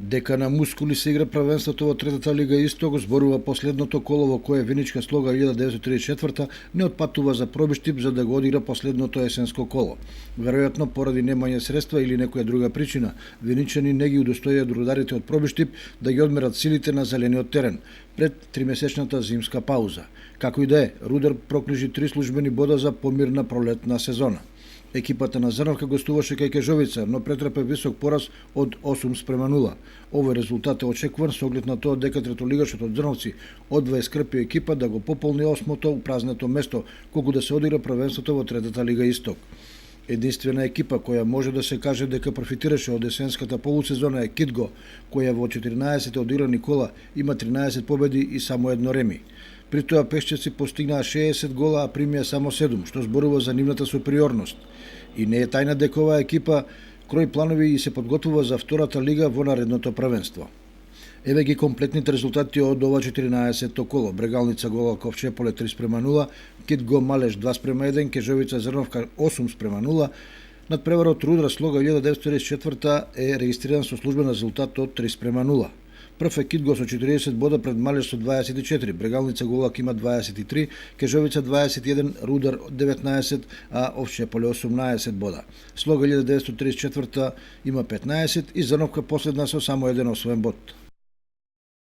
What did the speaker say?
Дека на мускули се игра првенството во третата лига Исток, зборува последното коло во кое Виничка Слога 1934 не отпатува за Пробиштип за да го одигра последното есенско коло. Веројатно поради немање средства или некоја друга причина, виничани не ги удостоија рударите од Пробиштип да ги одмерат силите на зелениот терен пред тримесечната зимска пауза. Како и да е, Рудар прокнижи 3 службени бода за помирна пролетна сезона. Екипата на Зрновка гостуваше кај Кежовица, но претрпе висок пораз од 8:0. Овој резултат е очекуван со оглед на тоа дека третолигашот од Зрновци одвај скрпи екипа да го пополни осмото упразнето место, колку да се одигра првенството во третата лига Исток. Единствена екипа која може да се каже дека профитираше од есенската полусезона е Китго, која во 14 одиграни кола има 13 победи и само едно реми. При тоа пешчевци постигнаа 60 гола, а примија само 7, што зборува за нивната супериорност. И не е тајна дека оваа екипа крој планови и се подготвува за втората лига во наредното првенство. Еве ги комплетните резултати од ова 14-то коло. Брегалница Гола Ковчеполе 3:0, Китго Малеш 2:1, Кежовица Зрновка 8:0. Надпреварот Рудра Слога 1944 е регистриран со службен резултат од 3:0. Прв е Китго со 40 бода пред Малеш со 24, Брегалница Голак има 23, Кежовица 21, Рудар 19, а Овчеполе 18 бода. Слога 1934 има 15 и Зрновка последна со само еден освоен бод.